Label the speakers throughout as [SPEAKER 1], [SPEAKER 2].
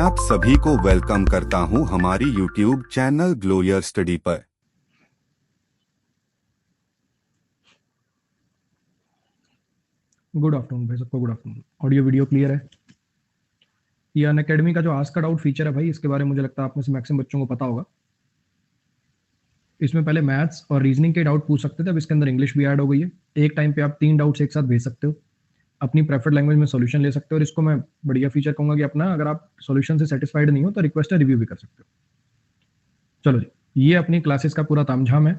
[SPEAKER 1] आप सभी को वेलकम करता हूं हमारी यूट्यूब चैनल ग्लोयर स्टडी पर।
[SPEAKER 2] गुड आफ्टरनून भाई सबको, good afternoon. Audio video clear है? ये अनअकैडमी का जो आस्क का डाउट फीचर है भाई, इसके बारे में मुझे लगता है आप में से मैक्सिमम बच्चों को पता होगा। इसमें पहले मैथ्स और रीजनिंग के डाउट पूछ सकते थे, अब इसके अंदर इंग्लिश भी ऐड हो गई है। एक टाइम पे आप 3 डाउट्स एक साथ भेज सकते हो, अपनी प्रेफर्ड लैंग्वेज में सॉल्यूशन ले सकते हो। और इसको मैं बढ़िया फीचर कहूंगा कि अपना अगर आप सॉल्यूशन से सेटिस्फाइड नहीं हो तो रिक्वेस्ट रिव्यू भी कर सकते हो। चलो जी, ये अपनी क्लासेस का पूरा तामझाम है।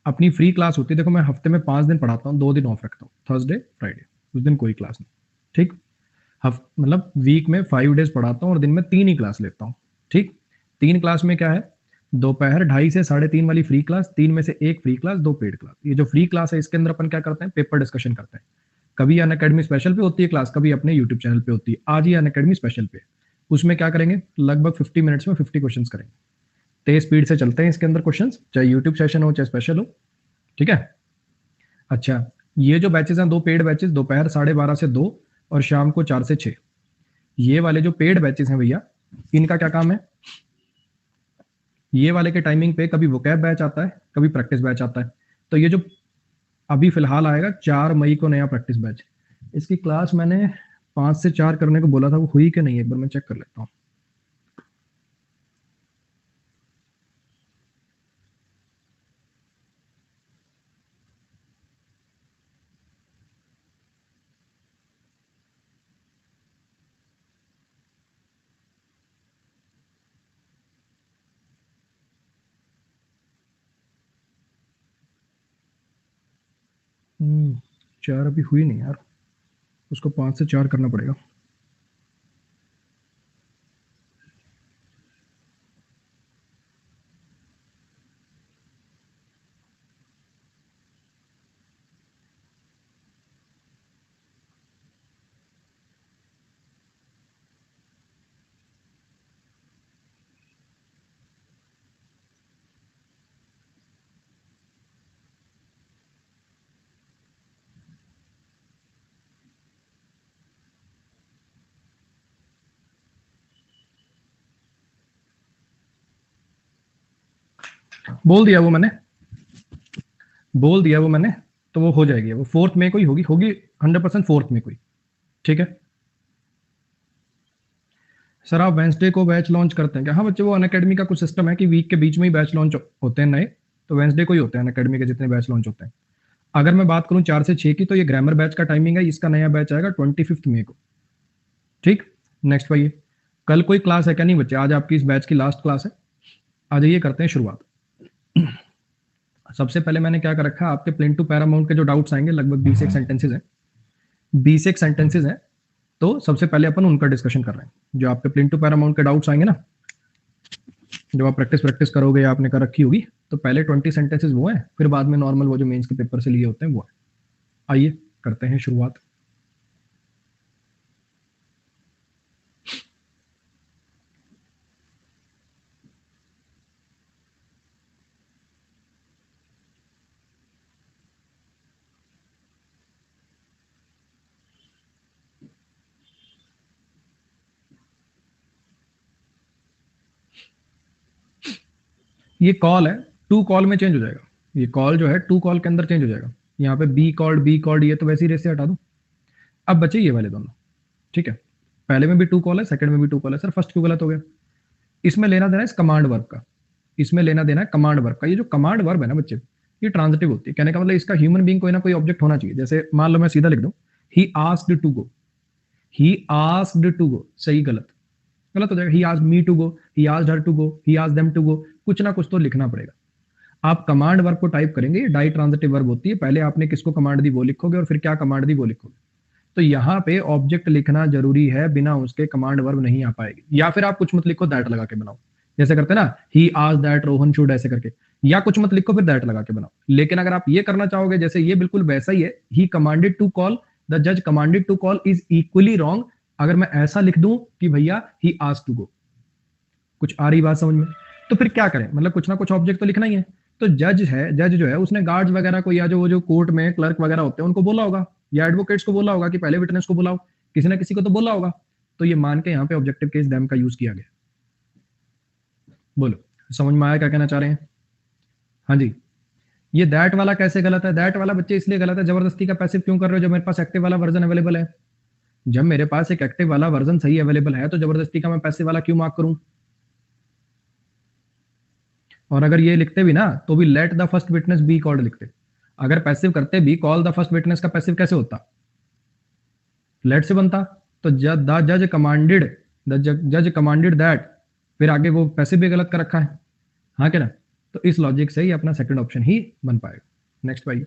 [SPEAKER 2] अपनी फ्री क्लास होती है, देखो मैं हफ्ते में 5 दिन पढ़ाता हूँ, 2 दिन ऑफ रखता हूँ, थर्सडे फ्राइडे, उस दिन कोई क्लास नहीं। ठीक, मतलब वीक में 5 डेज पढ़ाता हूँ और दिन में 3 ही क्लास लेता हूँ। ठीक, 3 क्लास में क्या है, दोपहर 2:30 से 3:30 वाली फ्री क्लास, 3 में से 1 फ्री क्लास, 2 पेड क्लास। ये जो फ्री क्लास है इसके अंदर अपन क्या करते हैं, पेपर डिस्कशन करते हैं। कभी अनअकैडमी स्पेशल पे होती है क्लास, कभी अपने यूट्यूब चैनल पे होती है। आज ये अनअकैडमी स्पेशल पे, उसमें क्या करेंगे, लगभग 50 मिनट्स में 50 क्वेश्चन करेंगे। तेज स्पीड से चलते हैं इसके अंदर क्वेश्चन, चाहे यूट्यूब सेशन हो चाहे स्पेशल हो। ठीक है, अच्छा, ये जो बैचेस हैं, 2 पेड बैचेस, दोपहर 12:30 से 2 और शाम को 4 से 6। ये वाले जो पेड बैचेस हैं भैया, इनका क्या काम है, ये वाले के टाइमिंग पे कभी वोकैब बैच आता है, कभी प्रैक्टिस बैच आता है। तो ये जो अभी फिलहाल आएगा 4 मई को नया प्रैक्टिस बैच, इसकी क्लास मैंने 5 से 4 करने को बोला था, वो हुई कि नहीं एक बार मैं चेक कर लेता हूँ। हम्म, 4 अभी हुई नहीं यार, उसको 5 से 4 करना पड़ेगा। बोल दिया वो मैंने, बोल दिया वो मैंने, तो वो हो जाएगी, वो 4 मई को ही होगी, होगी 100% 4 मई को ही। ठीक है सर, आप वेंसडे को बैच लॉन्च करते हैं क्या? हाँ बच्चे, वो अनअकैडमी का कुछ सिस्टम है कि वीक के बीच में ही बैच लॉन्च होते हैं नए, तो वेंसडे को ही होते हैं अनअकैडमी के जितने बैच लॉन्च होते हैं। अगर मैं बात करूं 4 से 6 की, तो ये ग्रामर बैच का टाइमिंग है, इसका नया बैच आएगा 25 मई को। ठीक, नेक्स्ट भाई, कल कोई क्लास है क्या? नहीं बच्चे, आज आपकी इस बैच की लास्ट क्लास है। आ जाइए, करते हैं शुरुआत। सबसे पहले मैंने क्या कर रखा है, आपके प्लेन टू पैरामाउंट के जो डाउट्स आएंगे, लगभग 20 एक सेंटेंसेज हैं, 20 एक सेंटेंसेज हैं। तो सबसे पहले अपन उनका डिस्कशन कर रहे हैं। जो आपके प्लेन टू पैरामाउंट के डाउट्स आएंगे ना, जब आप प्रैक्टिस प्रैक्टिस करोगे या आपने कर रखी होगी, तो पहले 20 सेंटेंसेस वो है, फिर बाद में नॉर्मल वो जो मेंस के पेपर से लिए होते हैं वो है। आइए करते हैं शुरुआत। ये कॉल है, टू कॉल में चेंज हो जाएगा। ये कॉल जो है टू कॉल के अंदर चेंज हो जाएगा। यहाँ पे बी कॉल्ड, ये तो वैसे ही रेस से हटा दो। अब बचे ये वाले दोनों। ठीक है, पहले में भी टू कॉल है, सेकंड में भी टू कॉल है। सर फर्स्ट क्यों गलत हो गया? इसमें लेना देना है इस कमांड वर्ब का, इसमें लेना देना है कमांड वर्ब का। ये जो कमांड वर्ब है ना बच्चे, ये ट्रांजिटिव होती है। कहने का मतलब इसका ह्यूमन बीइंग कोई ना कोई ऑब्जेक्ट होना चाहिए। जैसे मान लो मैं सीधा लिख दूं, he asked to go, he asked to go, सही गलत? गलत हो जाएगा। He asked me to go, he asked her to go, he asked them to go, कुछ ना कुछ तो लिखना पड़ेगा। आप कमांड वर्ब को टाइप करेंगे, ये डाई ट्रांजिटिव वर्ब होती है। पहले आपने किसको कमांड दी वो लिखोगे और फिर क्या कमांड दी वो लिखोगे। तो यहाँ पे ऑब्जेक्ट लिखना जरूरी है, बिना उसके कमांड वर्ब नहीं आ पाएगी। या फिर आप कुछ मत लिखो, दैट लगा के बनाओ, जैसे करते ना, he asked that Rohan should, ऐसे करके। या कुछ मत लिखो, फिर दैट लगा के बनाओ। लेकिन अगर आप ये करना चाहोगे, जैसे ये बिल्कुल वैसा ही है, he commanded to call, the जज commanded to call is equally wrong. अगर मैं ऐसा लिख दूं कि भैया ही आस्क्ड टू गो, कुछ आ रही बात समझ में? तो फिर क्या करें, मतलब कुछ ना कुछ ऑब्जेक्ट तो लिखना ही है। तो जज है, जज जो है उसने गार्ड्स वगैरह को, या जो वो जो कोर्ट में क्लर्क वगैरह होते हैं उनको बोला होगा, या एडवोकेट्स को बोला होगा कि पहले विटनेस को बुलाओ, किसी ना किसी को तो बोला होगा। तो ये मान के यहाँ पे ऑब्जेक्टिव केस देम का यूज किया गया। बोलो समझ में आया क्या कहना चाह रहे हैं? हाँ जी। ये दैट वाला कैसे गलत है? दैट वाला बच्चे इसलिए गलत है, जबरदस्ती का पैसिव क्यों कर रहे हो जब मेरे पास एक्टिव वाला वर्जन अवेलेबल है? जब मेरे पास एक एक्टिव वाला वर्जन सही अवेलेबल है तो जबरदस्ती का मैं पैसिव वाला क्यों मार्क करूं? और अगर ये लिखते भी ना तो भी let the first witness be called लिखते। अगर पैसिव करते भी कॉल द फर्स्ट विटनेस का पैसिव कैसे होता? लेट से बनता। तो द जज कमांडेड, द जज कमांडेड दैट, फिर आगे वो पैसिव भी गलत कर रखा है। हाँ क्या ना? तो इस लॉजिक से ही अपना सेकंड ऑप्शन ही बन पाएगा। नेक्स्ट भाई।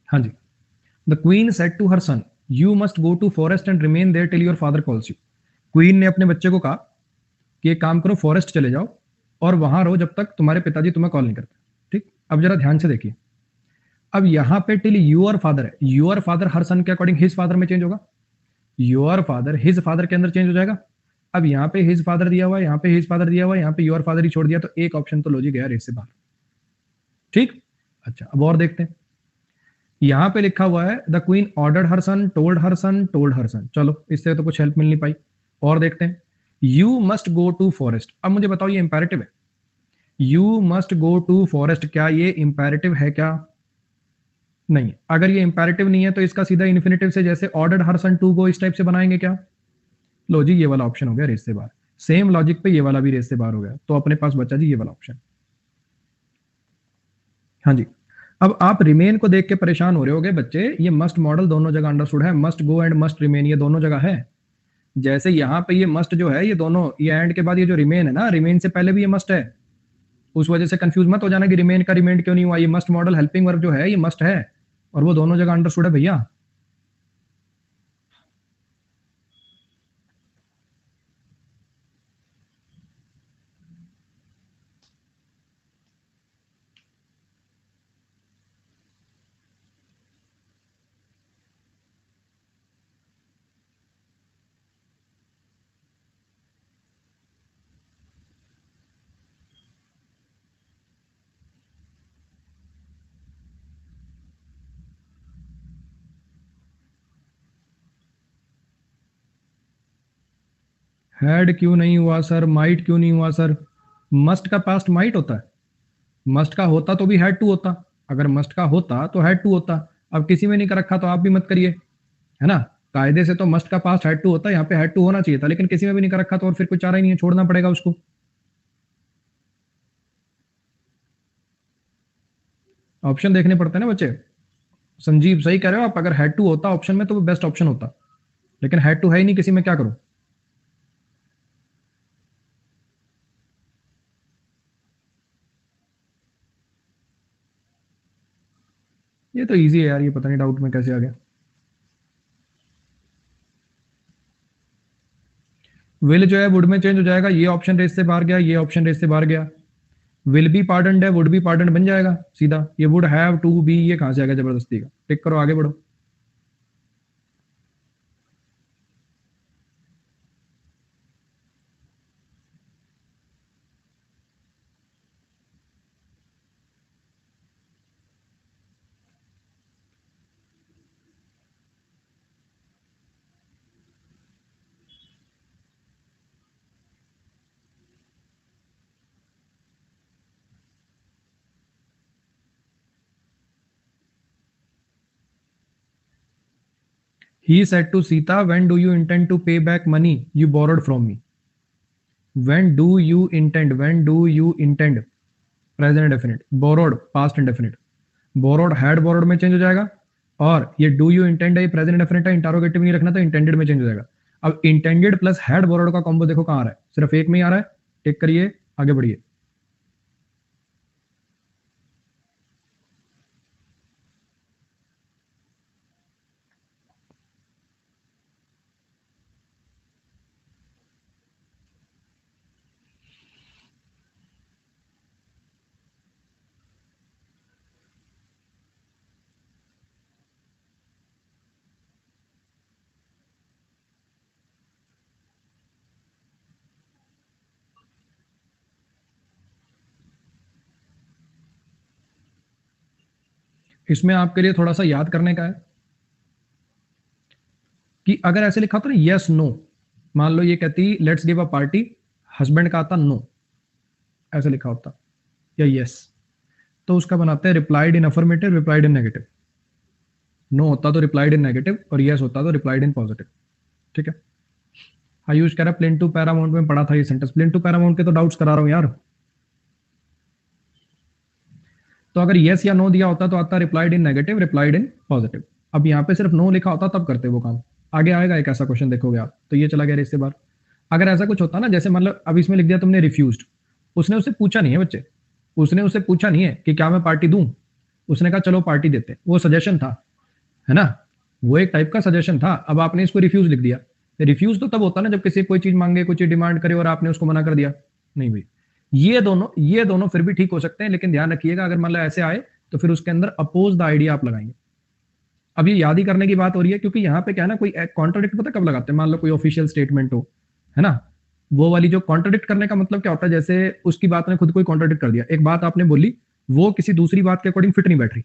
[SPEAKER 2] हाँ जी। The queen said to her son, you must go to forest and remain there till your father calls you. Queen ने अपने बच्चे को कहा कि एक काम करो, फॉरेस्ट चले जाओ और वहां रहो जब तक तुम्हारे पिताजी तुम्हें कॉल नहीं करते। ठीक, अब जरा ध्यान से देखिए। अब यहां पे टिल यूर फादर है, यूर फादर हर सन के अकॉर्डिंग हिज फादर में चेंज होगा, योर फादर हिज फादर के अंदर चेंज हो जाएगा। अब यहाँ पे हिज फादर दिया हुआ है, यहाँ पे हिज फादर दिया हुआ है, यहाँ पे योर फादर ही छोड़ दिया, तो एक ऑप्शन तो लॉजिक गया रेस से बाहर। ठीक, अच्छा अब और देखते हैं। यहां पे लिखा हुआ है the queen ordered her son, told her son, told her son. चलो इससे तो कुछ हेल्प मिल नहीं पाई, और देखते हैं। You must go to forest, अब मुझे बताओ ये इंपैरेटिव है। You must go to forest, क्या ये इंपैरेटिव है क्या? नहीं। अगर ये इंपैरेटिव नहीं है तो इसका सीधा इन्फिनेटिव से जैसे ordered her sun to go इस टाइप से बनाएंगे क्या? लो जी, ये वाला ऑप्शन हो गया रेस से बाहर। सेम लॉजिक पे ये वाला भी रेस से बाहर हो गया, तो अपने पास बचा जी ये वाला ऑप्शन। हाँ जी। अब आप रिमेन को देख के परेशान हो रहे होगे बच्चे, ये मस्ट मॉडल दोनों जगह अंडरस्टूड है, must go and must remain ये दोनों जगह है। जैसे यहाँ पे ये मस्ट जो है, ये दोनों, ये एंड के बाद ये जो रिमेन है ना, रिमेन से पहले भी ये मस्ट है। उस वजह से कंफ्यूज मत हो जाना कि रिमेन का रिमेन क्यों नहीं हुआ। ये मस्ट मॉडल हेल्पिंग वर्ब जो है ये मस्ट है, और वो दोनों जगह अंडरस्टूड है भैया। हैड क्यों नहीं हुआ सर? माइट क्यों नहीं हुआ सर? मस्ट का पास्ट माइट होता है, मस्ट का होता तो भी हैड टू होता। अगर मस्ट का होता तो हैड टू होता। अब किसी में नहीं कर रखा तो आप भी मत करिए, है ना। कायदे से तो मस्ट का पास्ट हैड टू होता है, यहाँ पे हैड टू होना चाहिए था, लेकिन किसी में भी नहीं कर रखा तो और फिर कोई चारा ही नहीं है, छोड़ना पड़ेगा उसको। ऑप्शन देखने पड़ते हैं ना बच्चे। संजीव सही कह रहे हो आप, अगर हैड टू होता ऑप्शन में तो वो बेस्ट ऑप्शन होता, लेकिन हैड टू है ही नहीं किसी में, क्या करूं? ये तो इजी है यार, ये पता नहीं डाउट में कैसे आ गया। विल जो है वुड में चेंज हो जाएगा, ये ऑप्शन रेस से बाहर गया, ये ऑप्शन रेस से बाहर गया। विल बी पार्डनड है, वुड बी पार्डनड बन जाएगा सीधा। ये वुड हैव टू बी ये कहां से आ गया जबरदस्ती का? टिक करो, आगे बढ़ो। He said to Sita, when do you intend to pay back money you borrowed from me? When do you intend? When do you intend? Present indefinite. Borrowed, past indefinite. Borrowed had borrowed में change हो जाएगा, और ये do you intend है, present definite है, interrogative नहीं रखना तो इंटेंडेड में चेंज हो जाएगा। अब इंटेंडेड प्लस हैड बोरोड का कॉम्बो देखो कहां आ रहा है, सिर्फ एक में ही आ रहा है। टेक करिए, आगे बढ़िए। इसमें आपके लिए थोड़ा सा याद करने का है कि अगर ऐसे लिखा होता ना यस नो, मान लो ये कहती let's give a party, husband का आता नो, ऐसे लिखा होता, या यस, तो उसका बनाते हैं replied in affirmative, replied in negative. No होता तो रिप्लाइड इन नेगेटिव, और यस होता तो रिप्लाइड इन पॉजिटिव। ठीक है। आयुष कह रहा प्लेन टू पैरामाउंट में पढ़ा था ये सेंटेंस, प्लेन टू पैरामाउंट के तो डाउट्स करा रहा हूं यार। तो अगर यस या नो दिया होता तो आता replied in negative, replied in positive. अब यहाँ पे सिर्फ नो लिखा होता तब करते वो काम। आगे आएगा एक ऐसा क्वेश्चन, देखोगे आप, तो ये चला गया इससे बार। अगर ऐसा कुछ होता ना, जैसे मतलब अब इसमें लिख दिया तुमने रिफ्यूज्ड, उसने उससे पूछा नहीं है बच्चे, उसने उससे पूछा नहीं है कि क्या मैं पार्टी दूं, उसने कहा चलो पार्टी देते, वो सजेशन था, है ना, वो एक टाइप का सजेशन था। अब आपने इसको रिफ्यूज लिख दिया। रिफ्यूज तो तब होता ना जब किसी कोई चीज मांगे, कोई चीज डिमांड करे और आपने उसको मना कर दिया। नहीं भाई, ये दोनों फिर भी ठीक हो सकते हैं, लेकिन ध्यान रखिएगा अगर मतलब ऐसे आए तो फिर उसके अंदर अपोज द आइडिया आप लगाएंगे। अब ये याद ही करने की बात हो रही है, क्योंकि यहाँ पे क्या है ना, कोई कॉन्ट्राडिक्ट पता कब लगाते हैं, मान लो कोई ऑफिशियल स्टेटमेंट हो, है ना, वो वाली जो कॉन्ट्राडिक्ट करने का मतलब क्या होता है, जैसे उसकी बात ने खुद कोई कॉन्ट्राडिक्ट कर दिया, एक बात आपने बोली वो किसी दूसरी बात के अकॉर्डिंग फिट नहीं बैठ रही,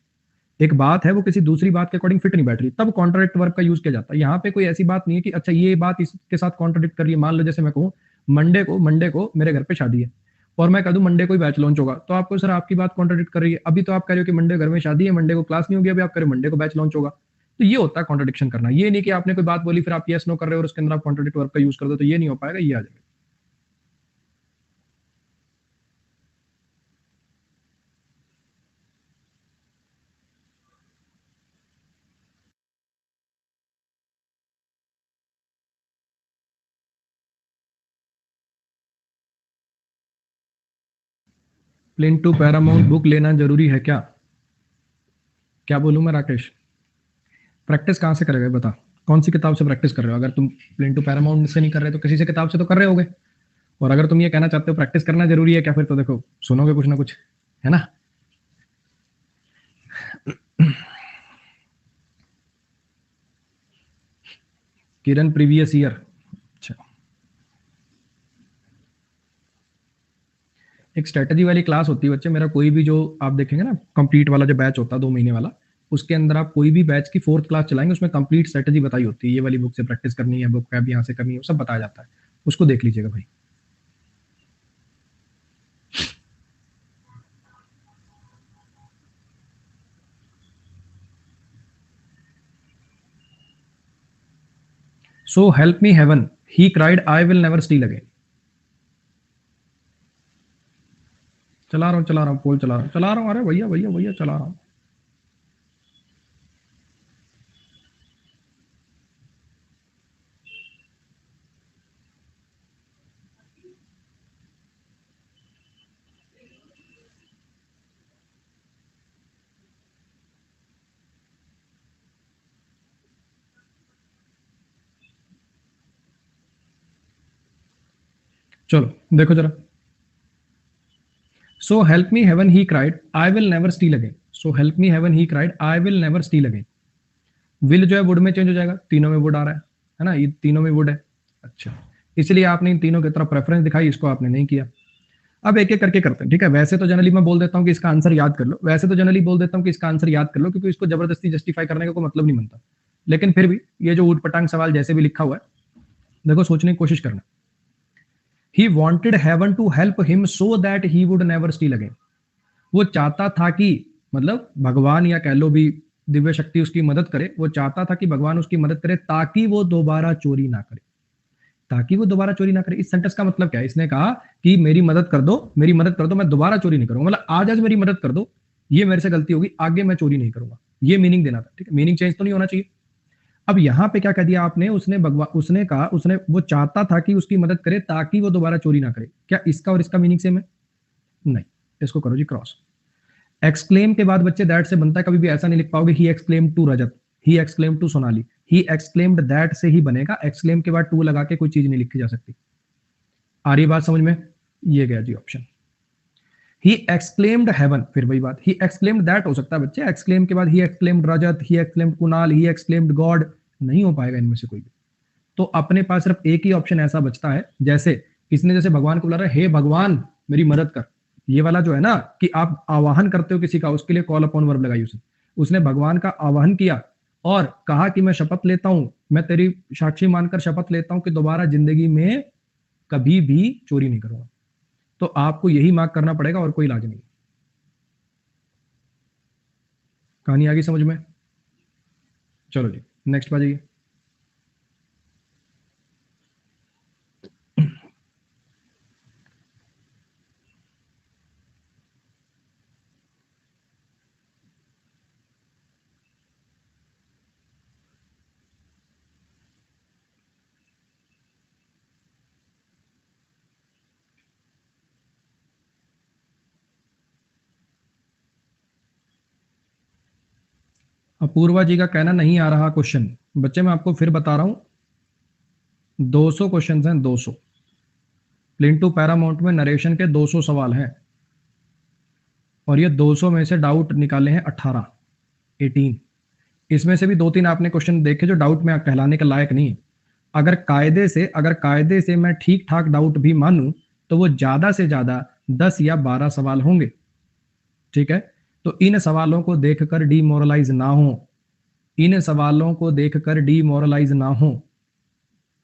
[SPEAKER 2] एक बात है वो किसी दूसरी बात के अकॉर्डिंग फिट नहीं बैठ रही, तब कॉन्ट्राडिक्ट वर्ब का यूज किया जाता है। यहाँ पे कोई ऐसी बात नहीं है कि अच्छा ये बात इसके साथ कॉन्ट्राडिक्ट कर रही है। मान लो जैसे मैं कहूँ मंडे को मेरे घर पे शादी है, और मैं कह दूं मंडे को ही बैच लॉन्च होगा, तो आपको सर आपकी बात कॉन्ट्राडिक्ट कर रही है। अभी तो आप कह रहे हो कि मंडे घर में शादी है, मंडे को क्लास नहीं होगी, अभी आप कह रहे हो मंडे को बैच लॉन्च होगा। तो ये होता है कॉन्ट्राडिक्शन करना। ये नहीं कि आपने कोई बात बोली फिर आप यस नो कर रहे हो और उसके अंदर आप कॉन्ट्राडिक्ट वर्ब का यूज कर दो, तो ये नहीं हो पाएगा, ये आ जाएगा। प्लेन टू पैरामाउंट बुक लेना जरूरी है क्या? क्या बोलूं मैं राकेश? प्रैक्टिस कहाँ से करेगा बता, कौन सी किताब से प्रैक्टिस कर रहे हो? अगर तुम प्लेन टू पैरामाउंट से नहीं कर रहे तो किसी से किताब से तो कर रहे होगे। और अगर तुम ये कहना चाहते हो प्रैक्टिस करना जरूरी है क्या, फिर तो देखो सुनोगे कुछ ना कुछ, है ना। किरण प्रीवियस ईयर, अच्छा। एक स्ट्रेटजी वाली क्लास होती है बच्चे, मेरा कोई भी जो आप देखेंगे ना कंप्लीट वाला जो बैच होता है 2 महीने वाला, उसके अंदर आप कोई भी बैच की 4th क्लास चलाएंगे, उसमें कंप्लीट स्ट्रेटजी बताई होती है, ये वाली बुक से प्रैक्टिस करनी है, बुक कैब यहाँ से करनी है, सब बताया जाता है, उसको देख लीजिएगा भाई। So help me heaven, he cried I will never steal again. चला रहा हूँ पोल चला रहा हूँ, अरे भैया भैया भैया चला रहा हूँ। चलो देखो जरा। सो help me heaven he cried I will never steal again. So help me heaven he cried I will never steal again. Will जो है वुड में चेंज हो जाएगा, तीनों में वुड आ रहा है ना, ये तीनों में वुड है। अच्छा, इसलिए आपने इन तीनों की तरफ प्रेफरेंस दिखाई, इसको आपने नहीं किया। अब एक एक करके करते हैं, ठीक है। वैसे तो जनरली मैं बोल देता हूँ कि इसका आंसर याद कर लो, वैसे तो जनरली बोल देता हूँ कि इसका आंसर याद कर लो, क्योंकि इसको जबरदस्ती जस्टिफाई करने का कोई मतलब नहीं बनता। लेकिन फिर भी ये जो ऊट पटांग सवाल जैसे भी लिखा हुआ है, देखो सोचने की कोशिश करना। He wanted heaven to help him so that he would never steal again. वो चाहता था कि, मतलब भगवान या कह लो भी दिव्य शक्ति उसकी मदद करे, वो चाहता था कि भगवान उसकी मदद करे ताकि वो दोबारा चोरी ना करे, ताकि वो दोबारा चोरी ना करे। इस सेंटेंस का मतलब क्या है? इसने कहा कि मेरी मदद कर दो, मेरी मदद कर दो, मैं दोबारा चोरी नहीं करूंगा, मतलब आज आज मेरी मदद कर दो, ये मेरे से गलती होगी, आगे मैं चोरी नहीं करूंगा, ये मीनिंग देना था। ठीक है, मीनिंग चेंज तो नहीं होना चाहिए। अब यहां पे क्या कह दिया आपने, उसने कहा, उसने वो चाहता था कि उसकी मदद करे ताकि वो दोबारा चोरी ना करे। क्या इसका और इसका मीनिंग सेम है? नहीं। इसको करो जी क्रॉस। एक्सक्लेम के बाद बच्चे दैट से बनता है, कभी भी ऐसा नहीं लिख पाओगे he exclaim to Rajat, he exclaim to Sonali, he exclaimed that से ही बनेगा। एक्सक्लेम के बाद टू लगा के कोई चीज नहीं लिखी जा सकती। आ रही बात समझ में? ये गया जी ऑप्शन। ही एक्सक्लेम्ड हेवन, फिर वही बात, ही एक्सक्लेम्ड दैट हो सकता है बच्चे, एक्सक्लेम के बाद he exclaimed Rajat, he exclaimed Kunal, he exclaimed God, नहीं हो पाएगा इनमें से कोई भी। तो अपने पास सिर्फ एक ही ऑप्शन ऐसा बचता है, जैसे इसने जैसे भगवान को बुला रहा है, हे भगवान मेरी मदद कर, ये वाला जो है ना कि आप आवाहन करते हो किसी का, उसके लिए कॉल अपॉन वर्ब लगाई उसने भगवान का आवाहन किया और कहा कि मैं शपथ लेता हूं, मैं तेरी साक्षी मानकर शपथ लेता हूं कि दोबारा जिंदगी में कभी भी चोरी नहीं करूंगा। तो आपको यही मार्क करना पड़ेगा और कोई इलाज नहीं। कहानी आ गई समझ में? चलो जी नेक्स्ट आ जाइए। अपूर्वा जी का कहना नहीं आ रहा क्वेश्चन। बच्चे मैं आपको फिर बता रहा हूं, 200 क्वेश्चन हैं, 200। प्लिंटू पैरामाउंट में नरेशन के 200 सवाल हैं और ये 200 में से डाउट निकाले हैं 18। इसमें से भी 2-3 आपने क्वेश्चन देखे जो डाउट में कहलाने के लायक नहीं है। अगर कायदे से मैं ठीक ठाक डाउट भी मानूं तो वो ज्यादा से ज्यादा 10 या 12 सवाल होंगे। ठीक है, तो इन सवालों को देखकर डीमोरलाइज ना हो, इन सवालों को देखकर डीमोरलाइज ना हो।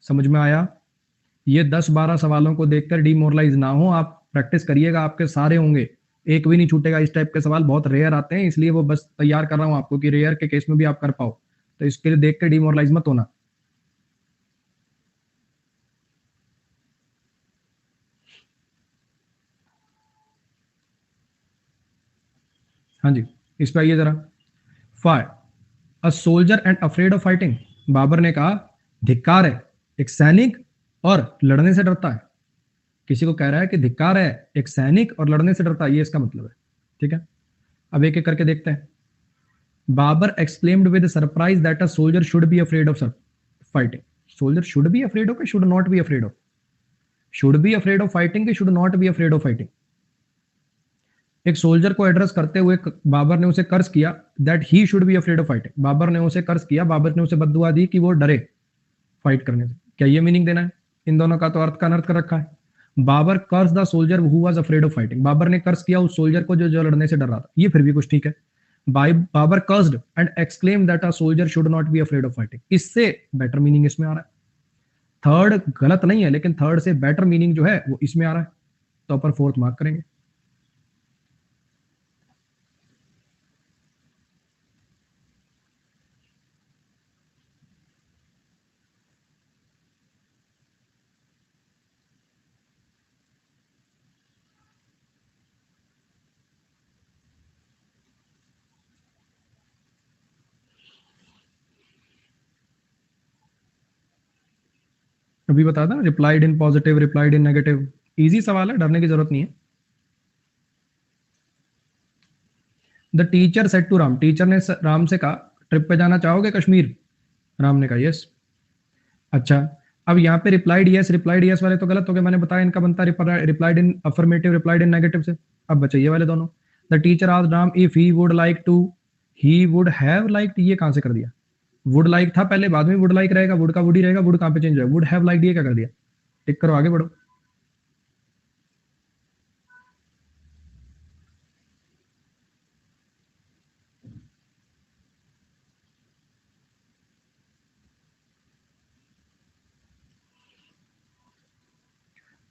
[SPEAKER 2] समझ में आया? ये 10-12 सवालों को देखकर डीमोरलाइज ना हो, आप प्रैक्टिस करिएगा, आपके सारे होंगे, एक भी नहीं छूटेगा। इस टाइप के सवाल बहुत रेयर आते हैं, इसलिए वो बस तैयार कर रहा हूं आपको कि रेयर के केस में भी आप कर पाओ, तो इसके लिए देख के डीमोरलाइज मत होना। हाँ जी, इस पे आइए जरा। Fire a soldier and afraid of fighting. Babur ने कहा धिक्कार है, एक सैनिक और लड़ने से डरता है। किसी को कह रहा है कि धिक्कार है, एक सैनिक और लड़ने से डरता है, ये इसका मतलब है। ठीक है, अब एक एक करके देखते हैं। Babur exclaimed with surprise that a soldier should be afraid of fighting. Soldier should be afraid of, should not be afraid of? Should be afraid of fighting कि should not be afraid of fighting? एक soldier को address करते हुए बाबर ने उसे curse किया that he should be afraid of fighting. Babur ने उसे कर्ज किया, बाबर ने उसे बद्दुआ दी कि वो डरे फाइट करने से। क्या ये मीनिंग देना है? इन दोनों का तो अर्थ का अनर्थ कर रखा है। Babur curse the soldier who was afraid of fighting. Babur ने कर्ज किया उस सोल्जर को जो लड़ने से डर रहा था, ये फिर भी कुछ ठीक है। Babur cursed and exclaim that a soldier should not be afraid of fighting, इससे बेटर मीनिंग इसमें आ रहा है। थर्ड गलत नहीं है, लेकिन थर्ड से बेटर मीनिंग जो है वो इसमें आ रहा है, तो अपन फोर्थ मार्क करेंगे। अभी बता था, replied in positive, replied in negative. Easy सवाल है, डरने की जरूरत नहीं है। The teacher said to Ram, teacher ने राम से कहा ट्रिप पे जाना चाहोगे कश्मीर? राम ने कहा यस। अच्छा, अब यहाँ पे रिप्लाइड यस वाले तो गलत हो गए, मैंने बताया इनका बनता replied in affirmative, replied in negative से। अब बचे ये वाले दोनों। The teacher asked Ram if he would like to, he would have liked, ये कहां से कर दिया? वुड लाइक था पहले, बाद में वुड लाइक रहेगा, वुड का वुड ही रहेगा, वुड कहां पे चेंज होगा? वुड हैव लाइक्ड, ये क्या कर दिया? टिक करो, आगे बढ़ो।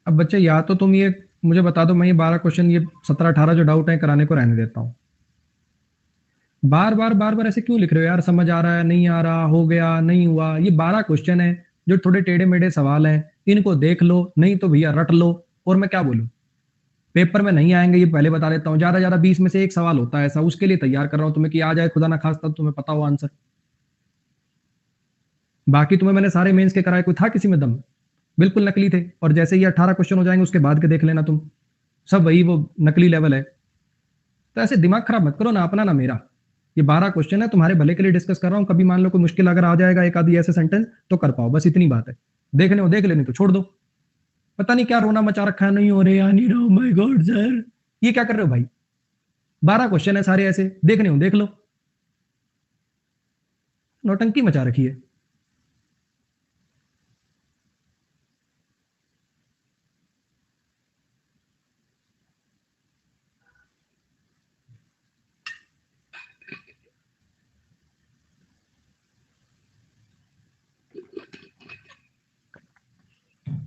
[SPEAKER 2] अब बच्चे या तो तुम ये मुझे बता दो, मैं ये 12 क्वेश्चन, ये 17-18 जो डाउट है कराने को रहने देता हूं। बार बार ऐसे क्यों लिख रहे हो यार? समझ आ रहा है, नहीं आ रहा, हो गया, नहीं हुआ। ये 12 क्वेश्चन है जो थोड़े टेढ़े मेढ़े सवाल हैं, इनको देख लो, नहीं तो भैया रट लो, और मैं क्या बोलूं? पेपर में नहीं आएंगे ये पहले बता देता हूं, ज्यादा ज्यादा 20 में से एक सवाल होता है ऐसा, उसके लिए तैयार कर रहा हूं तुम्हें कि आ जाए खुदा ना खास्ता तुम्हें पता हो आंसर। बाकी तुम्हें मैंने सारे मेंस के कराए, कोई था किसी में दम? बिल्कुल नकली थे। और जैसे ये 18 क्वेश्चन हो जाएंगे उसके बाद के देख लेना तुम, सब वही वो नकली लेवल है। तो ऐसे दिमाग खराब मत करो ना अपना ना मेरा। ये 12 क्वेश्चन है, तुम्हारे भले के लिए डिस्कस कर रहा हूं, कभी मान लो कोई मुश्किल अगर आ जाएगा एक आधी ऐसे सेंटेंस तो कर पाओ, बस इतनी बात है। देखने हो देख लेनी तो छोड़ दो। पता नहीं क्या रोना मचा रखा है, नहीं हो रहे यार, नहीं माय गॉड सर, ये क्या कर रहे हो भाई? 12 क्वेश्चन है सारे ऐसे, देखने हो देख लो, नौटंकी मचा रखी है।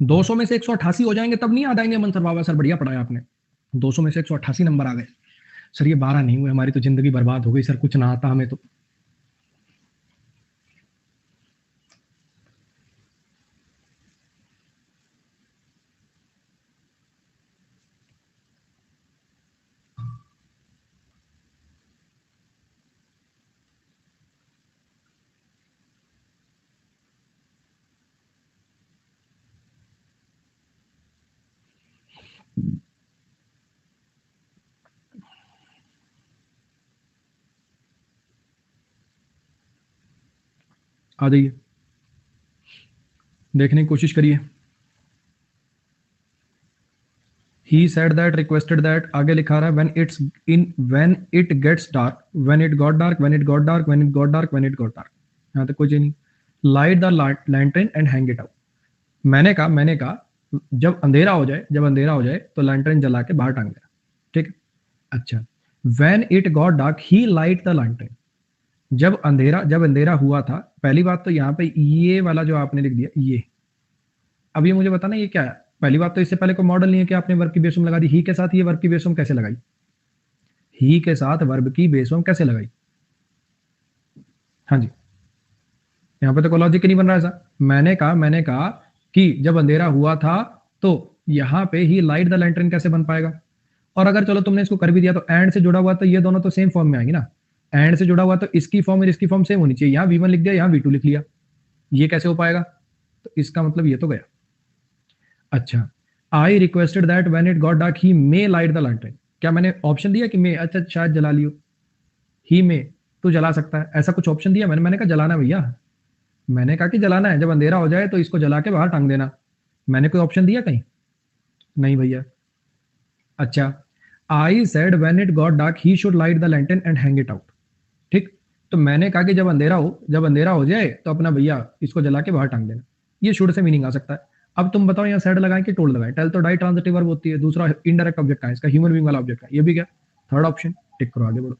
[SPEAKER 2] दो सौ में से 188 हो जाएंगे तब नहीं याद आएंगे मन सर, बाबा सर बढ़िया पढ़ाया आपने, 200 में से 188 नंबर आ गए। सर ये 12 नहीं हुए, हमारी तो जिंदगी बर्बाद हो गई सर, कुछ ना आता हमें तो। आ जाइए, देखने की कोशिश करिए। He said that, requested that, आगे लिखा रहा है when it gets dark, when it got dark, when it got dark, when it got dark, when it got dark, यहाँ तक कोई चीज नहीं। Light the lantern and hang it out। मैंने कहा जब अंधेरा हो जाए तो लैंटर्न जला के बाहर टांग देना, ठीक है। अच्छा, when it got dark he light the lantern। जब अंधेरा हुआ था, पहली बात तो यहाँ पे ये वाला जो आपने लिख दिया ये, अब ये मुझे बताना ये क्या है। पहली बात तो इससे पहले कोई मॉडल नहीं है कि आपने वर्ब की बेस फॉर्म लगा दी। ही के साथ ये वर्ब की बेस फॉर्म कैसे लगाई? ही के साथ वर्ब की बेस फॉर्म कैसे लगाई? हाँ जी, यहाँ पे तो कोई लॉजिक नहीं बन रहा ऐसा। मैंने कहा कि जब अंधेरा हुआ था तो यहाँ पे ही लाइट द लैंटर्न कैसे बन पाएगा? और अगर चलो तुमने इसको कर भी दिया तो एंड से जुड़ा हुआ तो ये दोनों तो सेम फॉर्म में आएंगे ना। एंड से जुड़ा हुआ तो इसकी फॉर्म और इसकी फॉर्म सेम होनी चाहिए। यहाँ V1 लिख दिया, यहाँ V2 लिख लिया, ये कैसे हो पाएगा? तो इसका मतलब ये तो गया। अच्छा, I requested that when it got dark he may light the lantern. क्या मैंने ऑप्शन दिया कि मे? अच्छा शायद जला लियो, ही मे तो जला सकता है, ऐसा कुछ ऑप्शन दिया मैंने कहा जलाना भैया, मैंने कहा कि जलाना है, जब अंधेरा हो जाए तो इसको जला के बाहर टांग देना। मैंने कोई ऑप्शन दिया कहीं? नहीं भैया। अच्छा, I said when it got dark he should light the lantern and hang it out. ठीक, तो मैंने कहा कि जब अंधेरा हो जाए तो अपना भैया इसको जला के बाहर टांग देना। ये शुड से मीनिंग आ सकता है। अब तुम बताओ यहाँ सेड लगाएं कि टोल्ड लगाएं? टेल तो डाई ट्रांजिटिव वर्ब होती है, दूसरा इनडायरेक्ट ऑब्जेक्ट का है, इसका ह्यूमन बीइंग वाला ऑब्जेक्ट है, ये भी क्या? थर्ड ऑप्शन, टिक करो, आगे बढ़ो।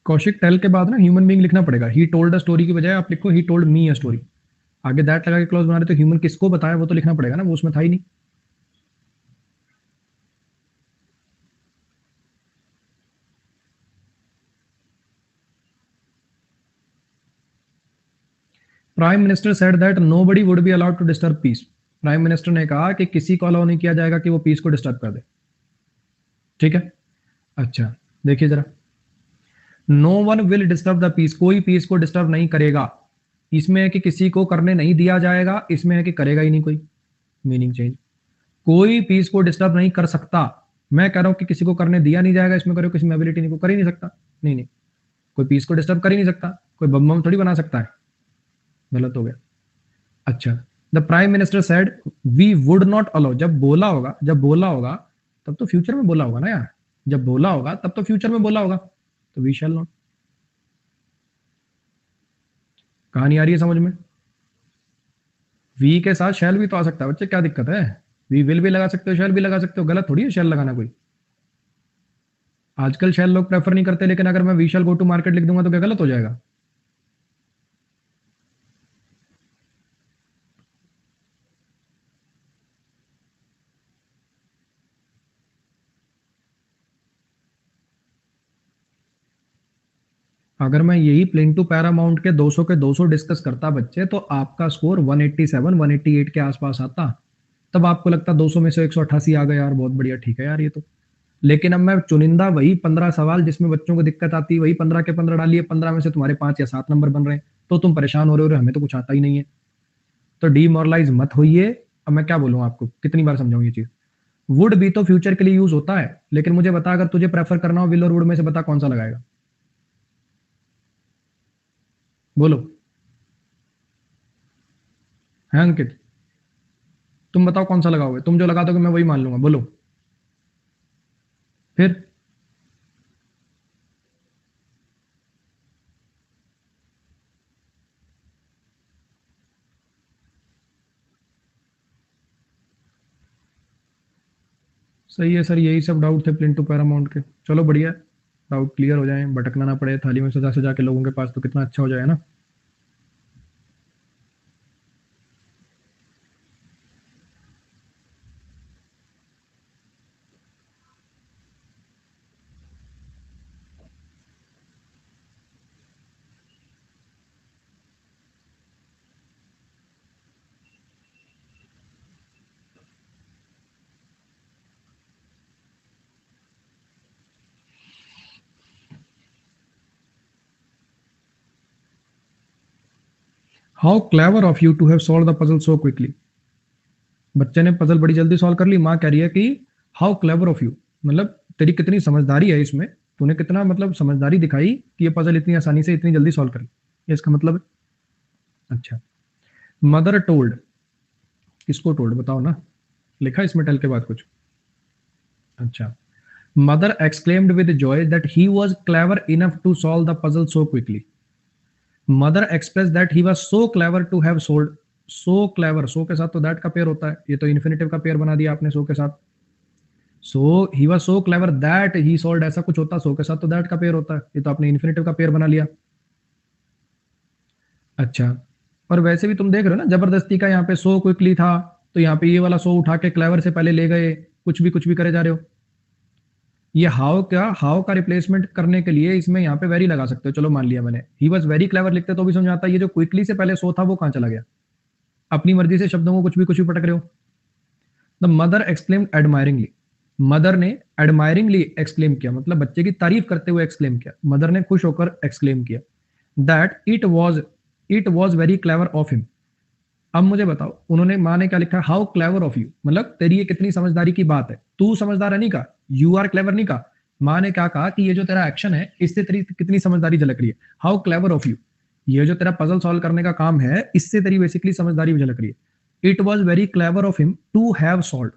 [SPEAKER 2] कौशिक टेल के बाद ना ह्यूमन बीइंग लिखना पड़ेगा। ही टोल्ड अ स्टोरी की बजाय आप लिखो ही टोल्ड मी अ स्टोरी। आगे दैट लगा के क्लॉज बना रहे तो ह्यूमन किसको बताया वो तो लिखना पड़ेगा ना, वो उसमें था ही नहीं। Prime minister said that nobody would be allowed to disturb peace. Prime minister ने कहा कि किसी को अलाउ नहीं किया जाएगा कि वो पीस को डिस्टर्ब कर दे, ठीक है। अच्छा देखिए जरा, no one will disturb the peace, कोई पीस को डिस्टर्ब नहीं करेगा। इसमें है कि किसी को करने नहीं दिया जाएगा, इसमें है कि करेगा ही नहीं कोई। मीनिंग चेंज, कोई पीस को डिस्टर्ब नहीं कर सकता। मैं कह रहा हूं कि किसी को करने दिया नहीं जाएगा, इसमें करो किसी में एबिलिटी नहीं, को कर ही नहीं सकता। नहीं नहीं, कोई पीस को डिस्टर्ब कर ही नहीं सकता, कोई बम बम थोड़ी बना सकता है, गलत हो गया। अच्छा, the prime minister said we would not allow. जब बोला होगा तब तो फ्यूचर में बोला होगा ना यार, जब बोला होगा तब तो फ्यूचर में बोला होगा, तो वी शैल नॉट। कहानी आ रही है समझ में? वी के साथ शैल भी तो आ सकता है बच्चे, क्या दिक्कत है? वी विल भी लगा सकते हो, शैल भी लगा सकते हो, गलत थोड़ी है शैल लगाना कोई। आजकल शायद लोग प्रेफर नहीं करते, लेकिन अगर मैं we shall go to market लिख दूंगा तो क्या गलत हो जाएगा? अगर मैं यही प्लेन टू पैरामाउंट के 200 डिस्कस करता बच्चे, तो आपका स्कोर 187 188 के आसपास आता। तब आपको लगता 200 में से 188 आ गया यार, बहुत बढ़िया, ठीक है यार ये तो। लेकिन अब मैं चुनिंदा वही 15 सवाल जिसमें बच्चों को दिक्कत आती है, वही 15 के 15 डालिए, 15 में से तुम्हारे 5 या 7 नंबर बन रहे हैं, तो तुम परेशान हो रहे हो, हमें तो कुछ आता ही नहीं है। तो डीमोरलाइज मत होइए। अब मैं क्या बोलूं आपको, कितनी बार समझाऊं ये चीज। वुड भी तो फ्यूचर के लिए यूज होता है, लेकिन मुझे बता, अगर तुझे प्रेफर करना हो विल और वुड में से, बता कौन सा लगाएगा? बोलो। है अंकित? तुम बताओ कौन सा लगाओगे? तुम जो लगा दोगे मैं वही मान लूंगा, बोलो। फिर सही है सर, यही सब डाउट थे प्लेन टू पैरामाउंट के। चलो बढ़िया, डाउट क्लियर हो जाए, भटकना ना पड़े थाली में सजा सजा के लोगों के पास, तो कितना अच्छा हो जाए ना। How clever of you to have solve the puzzle so quickly. बच्चे ने पजल बड़ी जल्दी सॉल्व कर ली। माँ कह रही है कि हाउ क्लेवर ऑफ यू, मतलब तेरी कितनी समझदारी है इसमें, तूने कितना मतलब समझदारी दिखाई कि ये पजल इतनी आसानी से इतनी जल्दी सॉल्व कर ली, ये इसका मतलब है। अच्छा, मदर टोल्ड, किसको टोल्ड बताओ ना, लिखा इसमें टेल के बाद कुछ? अच्छा, mother exclaimed with joy that he was clever enough to solve the puzzle so quickly. Mother express that he was so clever to have solved. So clever, so के साथ तो दैट का पेयर होता है, ये तो इन्फिनेटिव का pair बना दिया आपने सो के साथ। So he was so clever that he solved, ऐसा कुछ होता, सो के साथ तो दैट का पेयर होता है, ये तो आपने इन्फिनेटिव का पेयर बना लिया। अच्छा, और वैसे भी तुम देख रहे हो ना, जबरदस्ती का यहाँ पे सो क्विकली था, तो यहाँ पे ये वाला सो उठा के क्लेवर से पहले ले गए, कुछ भी करे जा रहे हो। ये हाउ का रिप्लेसमेंट करने के लिए इसमें यहाँ पे वेरी लगा सकते हो, चलो मान लिया मैंने। ही वाज वेरी क्लेवर लिखते तो भी समझ आता, ये जो क्विकली से पहले सो था वो कहाँ चला गया? अपनी मर्जी से शब्दों को कुछ भी पटक रहे हो। द मदर एक्सक्लेम एडमायरिंगली, मदर ने एडमायरिंगली एक्सक्लेम किया, मतलब बच्चे की तारीफ करते हुए एक्सक्लेम किया, मदर ने खुश होकर एक्सक्लेम किया that it was very clever of him. अब मुझे बताओ, उन्होंने, माँ ने क्या लिखा? हाउ क्लेवर ऑफ यू, मतलब तेरी ये कितनी समझदारी की बात है, तू समझदार है नहीं कहा, यू आर क्लेवर नहीं कहा। माँ ने क्या कहा कि ये जो तेरा एक्शन है इससे तेरी कितनी समझदारी झलक रही है। हाउ क्लेवर ऑफ यू, ये जो तेरा पजल सॉल्व करने का काम है, इससे तेरी बेसिकली समझदारी झलक रही है। It was very clever of him to have solve.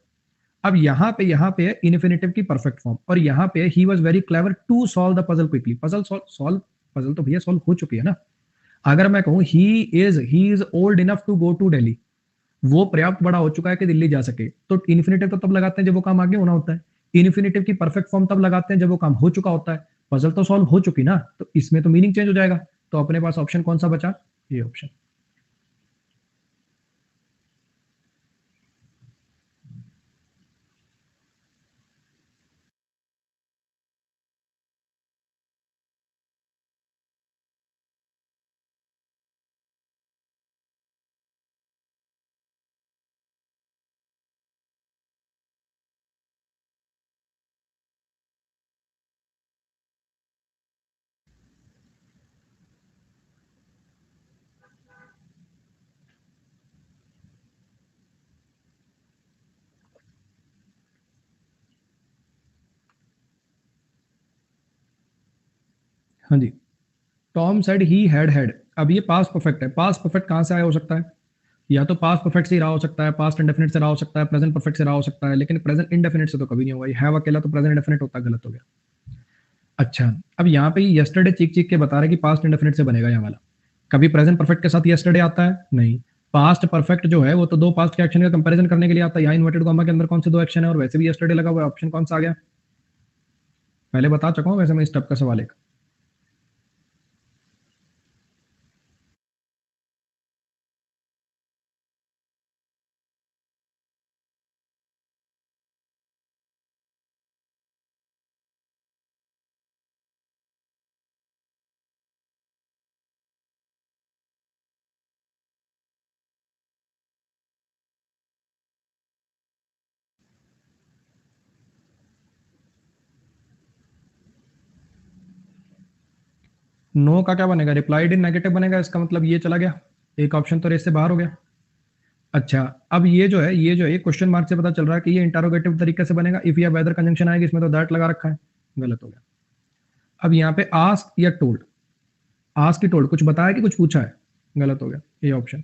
[SPEAKER 2] अब यहाँ पे है इन्फिनेटिव की परफेक्ट फॉर्म, और यहाँ पे he was very clever to solve the puzzle quickly. Puzzle solve, puzzle तो भैया सॉल्व हो चुकी है ना। अगर मैं कहूं he is old enough to go to Delhi, वो पर्याप्त बड़ा हो चुका है कि दिल्ली जा सके, तो इन्फिनेटिव तो तब लगाते हैं जब वो काम आगे होना होता है। इन्फिनेटिव की परफेक्ट फॉर्म तब लगाते हैं जब वो काम हो चुका होता है। पजल तो सॉल्व हो चुकी ना, तो इसमें तो मीनिंग चेंज हो जाएगा। तो अपने पास ऑप्शन कौन सा बचा? ये ऑप्शन। हाँ जी, टॉम सेड ही हैड। अब ये पास्ट परफेक्ट है, पास्ट परफेक्ट कहां से आया हो सकता है? या तो पास्ट परफेक्ट से ही रहा हो सकता है, पास्ट इंडेफिनिट से रहा हो सकता है, प्रेजेंट परफेक्ट से रहा हो सकता है, लेकिन प्रेजेंट इंडेफिनिट से तो कभी नहीं होगा। ये हैव अकेला तो प्रेजेंट इंडेफिनिट होता, गलत हो गया। अच्छा, अब यहाँ पे यस्टरडे चीख चीख के बता रहे कि पास्ट इंडेफिनिट से बनेगा यहाँ वाला। कभी प्रेजेंट परफेक्ट के साथ यस्टरडे आता है? नहीं। पास्ट परफेक्ट जो है वो तो दो पास्ट के एक्शन का कंपैरिजन करने के लिए आता है। यहाँ इन्वर्टेड कॉमा के अंदर कौन से दो एक्शन है, और वैसे भी यस्टरडे लगा हुआ है, ऑप्शन कौन सा आ गया? पहले बता चुका हूं वैसे मैं इस टाइप का सवाल एक। नो का क्या बनेगा, रिप्लाइड इन नेगेटिव बनेगा, इसका मतलब ये चला गया, एक ऑप्शन तो रेस से बाहर हो गया। अच्छा, अब ये क्वेश्चन मार्क से पता चल रहा है कि ये इंटरोगेटिव तरीके से बनेगा, इफ या वेदर कंजंक्शन आएगी, इसमें तो दैट लगा रखा है, गलत हो गया। अब यहाँ पे आस्क या टोल्ड, आस्क की टोल्ड, कुछ बताया कि कुछ पूछा है, गलत हो गया ये ऑप्शन।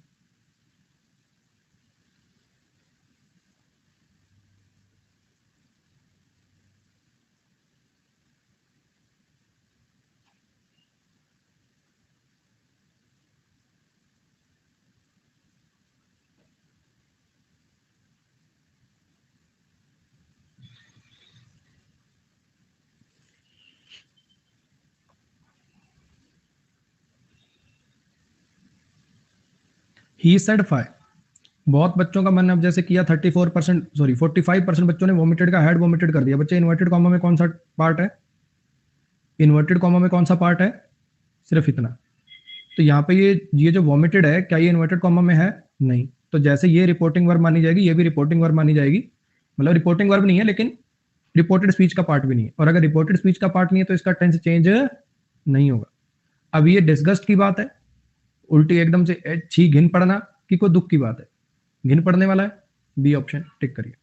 [SPEAKER 2] ही सेड फाइव, बहुत बच्चों का मन अब जैसे किया 34%, सॉरी 45% बच्चों ने वोमिटेड का हेड वोमिटेड कर दिया। बच्चे इन्वर्टेड कॉमा में कौन सा पार्ट है, इन्वर्टेड कॉमा में कौन सा पार्ट है, सिर्फ इतना। तो यहाँ पे ये जो वोमिटेड है, क्या ये इन्वर्टेड कॉमा में है, नहीं। तो जैसे ये रिपोर्टिंग वर्ब मानी जाएगी, ये भी रिपोर्टिंग वर्ब मानी जाएगी, मतलब रिपोर्टिंग वर्ब नहीं है लेकिन रिपोर्टेड स्पीच का पार्ट भी नहीं है, और अगर रिपोर्टेड स्पीच का पार्ट नहीं है तो इसका टेंस चेंज नहीं होगा। अब ये डिस्गस्ट की बात है, उल्टी एकदम से छी घिन पड़ना, कि कोई दुख की बात है, घिन पड़ने वाला है, बी ऑप्शन टिक करिए।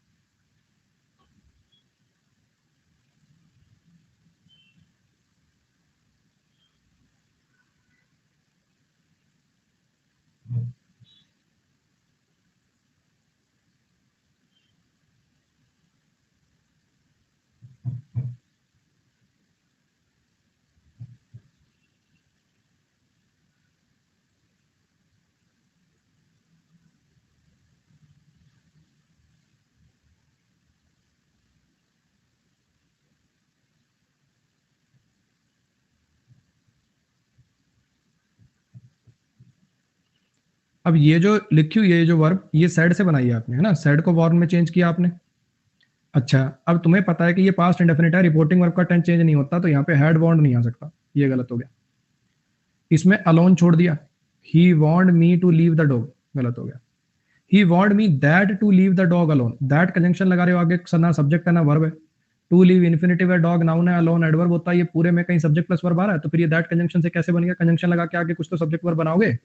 [SPEAKER 2] अब ये जो लिखी हुई है, ये जो वर्ब, ये सैड से बनाई है आपने, है ना, सैड को वॉर्न में चेंज किया आपने। अच्छा, अब तुम्हें पता है कि ये पास्ट इंडेफिनिट है, रिपोर्टिंग वर्ब का टेंस चेंज नहीं होता, तो यहाँ पे हैड वॉन्ट नहीं आ सकता, ये गलत हो गया। इसमें अलोन छोड़ दिया, he want me to leave the dog, गलत हो गया। He want me that to leave the dog alone, that conjunction लगा रहे हो आगे, ना सब्जेक्ट है ना वर्ब है। टू लीव इन्फिनिटिव है, डॉग नाउन है, अलोन एडवर्ब होता है, ये पूरे में कहीं सब्जेक्ट प्लस वर्ब आ रहा है, तो फिर ये दैट कंजंक्शन से कैसे बन गया, कंजंक्शन लगा के आगे कुछ तो सब्जेक्ट वर्ब बनाओगे,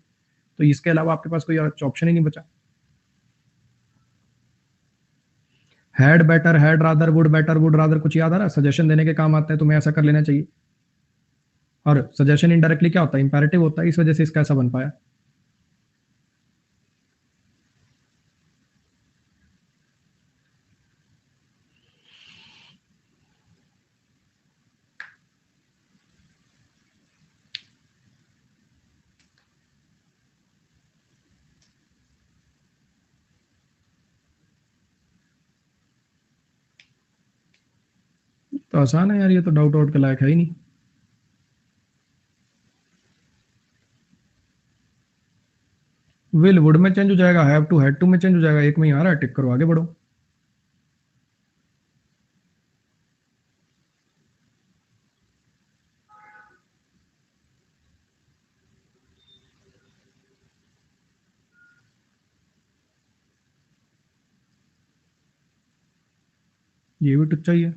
[SPEAKER 2] तो इसके अलावा आपके पास कोई ऑप्शन ही नहीं बचा। Had better, had rather, would better, would rather, कुछ याद आ रहा है, सजेशन देने के काम आते हैं, तुम्हें ऐसा कर लेना चाहिए। और सजेशन इनडायरेक्टली क्या होता है, इंपेरेटिव होता है, इस वजह से इसका ऐसा बन पाया। तो आसान है यार, ये तो डाउट आउट के लायक है ही नहीं। विल वुड में चेंज हो जाएगा, हैव टू हैड टू में चेंज हो जाएगा, एक में ही आ रहा है, टिक करो, आगे बढ़ो। ये भी टिक चाहिए।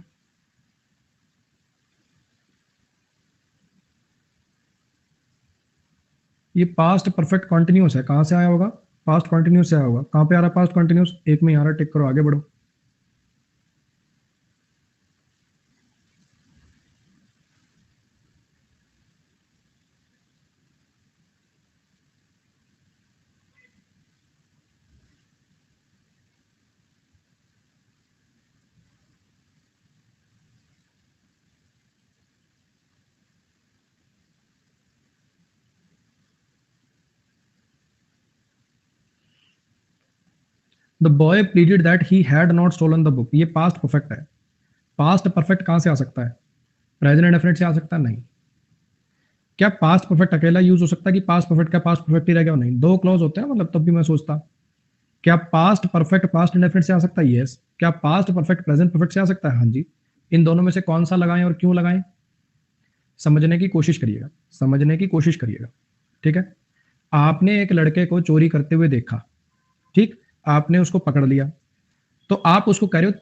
[SPEAKER 2] ये पास्ट परफेक्ट कॉन्टिन्यूस है, कहां से आया होगा, पास्ट कॉन्टिन्यूस से आया होगा, कहां पे आ रहा है पास्ट कॉन्टिन्यूस, एक में ही आ रहा है, टिक करो, आगे बढ़ो। The boy pleaded that he had not stolen the book, ये पास्ट परफेक्ट है, पास्ट परफेक्ट कहां से आ सकता है, प्रेजेंट इंडेफिनिट से आ सकता है? नहीं। क्या पास्ट परफेक्ट अकेला यूज हो सकता है कि पास्ट परफेक्ट का पास्ट परफेक्ट ही रह गया? नहीं, दो क्लॉज होते हैं मतलब, तब भी मैं सोचता क्या पास्ट परफेक्ट पास्ट इंडेफिनिट से आ सकता है? यस। क्या पास्ट परफेक्ट प्रेजेंट परफेक्ट से आ सकता है? हाँ जी। इन दोनों में से कौन सा लगाएं और क्यों लगाएं? समझने की कोशिश करिएगा, समझने की कोशिश करिएगा। ठीक है, आपने एक लड़के को चोरी करते हुए देखा, ठीक, आपने उसको पकड़ लिया, तो आप उसको कह रहे हो,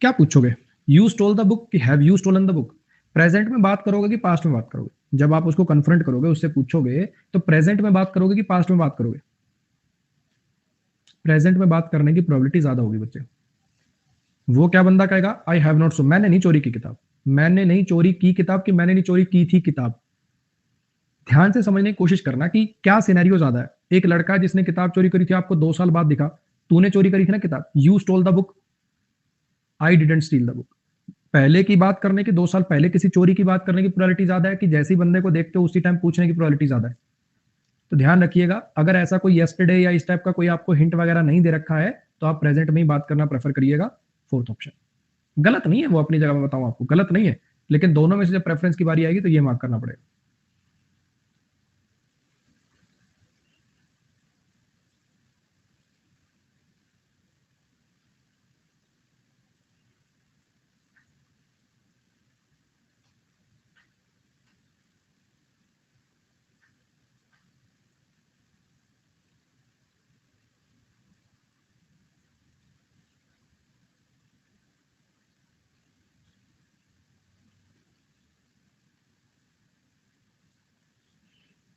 [SPEAKER 2] क्या पूछोगे? यू स्टोल द बुक कि have you stolen the book? Present में बात करोगे कि पास्ट में बात करोगे? जब आप उसको कन्फ्रंट करोगे, उससे पूछोगे, तो प्रेजेंट में बात करोगे कि पास्ट में बात करोगे? प्रेजेंट में बात करने की प्रोबेबिलिटी ज्यादा होगी बच्चे। वो क्या बंदा कहेगा, आई हैव नॉट सो, मैंने नहीं चोरी की किताब, मैंने नहीं चोरी की किताब कि मैंने नहीं चोरी की थी किताब। ध्यान से समझने की कोशिश करना कि क्या सिनेरियो ज्यादा है। एक लड़का जिसने किताब चोरी करी थी, आपको 2 साल बाद दिखा, तूने चोरी करी थी ना किताब, you stole the book, I didn't steel the book. पहले की बात करने की, 2 साल पहले किसी चोरी की बात करने की प्रोबेबिलिटी ज्यादा है कि जैसे ही बंदे को देखते हो उसी टाइम पूछने की प्रोबेबिलिटी ज्यादा है? तो ध्यान रखिएगा, अगर ऐसा कोई यस्टरडे या इस टाइप का कोई आपको हिंट वगैरह नहीं दे रखा है, तो आप प्रेजेंट में ही बात करना प्रेफर करिएगा। फोर्थ ऑप्शन गलत नहीं है, वो अपनी जगह में बताऊं आपको, गलत नहीं है, लेकिन दोनों में से जब प्रेफरेंस की बारी आएगी तो ये मार्क करना पड़ेगा।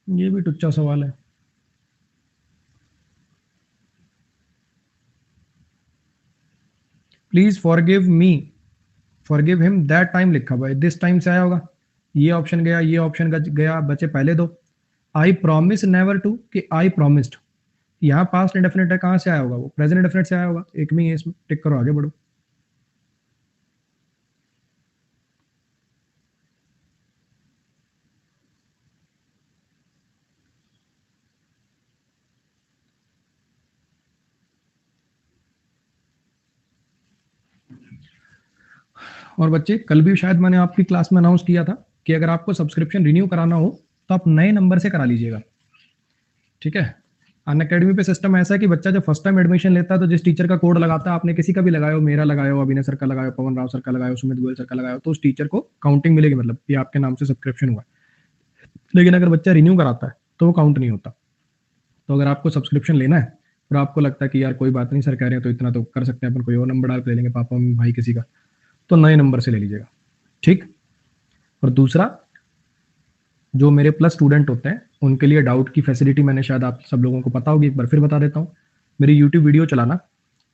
[SPEAKER 2] ये भी टुच्चा सवाल है। Please forgive me, forgive him that time लिखा हुआ है, दिस टाइम से आया होगा, ये ऑप्शन गया, ये ऑप्शन गया, बचे पहले दो। आई प्रॉमिस नेवर टू कि आई प्रॉमिस्ड, यहाँ पास्ट इंडेफिनिट है, कहां से आया होगा? वो प्रेजेंट इंडेफिनिट से आया होगा। एक में ही है इसमें, टिक करो, आगे बढ़ो। और बच्चे, कल भी शायद मैंने आपकी क्लास में अनाउंस किया था कि अगर आपको सब्सक्रिप्शन रिन्यू कराना हो तो आप नए नंबर से करा लीजिएगा। ठीक है, अन अकेडमी पे सिस्टम ऐसा है कि बच्चा जब फर्स्ट टाइम एडमिशन लेता है तो जिस टीचर का कोड लगाता है, आपने किसी का भी लगाया हो, मेरा लगाया हो, अभिनय सर का लगाया हो, पवन राव सर का लगाया हो, सुमित गोयल सर का लगाया हो, तो उस टीचर को काउंटिंग मिलेगी, मतलब ये आपके नाम से सब्सक्रिप्शन हुआ है। लेकिन अगर बच्चा रिन्यू कराता है तो वो काउंट नहीं होता। तो अगर आपको सब्सक्रिप्शन लेना है और आपको लगता है कि यार कोई बात नहीं, सर कह रहे हैं तो इतना तो कर सकते हैं अपन, कोई और नंबर डाल के ले लेंगे, पापा मम्मी भाई किसी का, तो नए नंबर से ले लीजिएगा। ठीक। और दूसरा, जो मेरे प्लस स्टूडेंट होते हैं उनके लिए डाउट की फैसिलिटी मैंने, शायद आप सब लोगों को पता होगी, एक बार फिर बता देता हूँ। मेरी यूट्यूब वीडियो चलाना,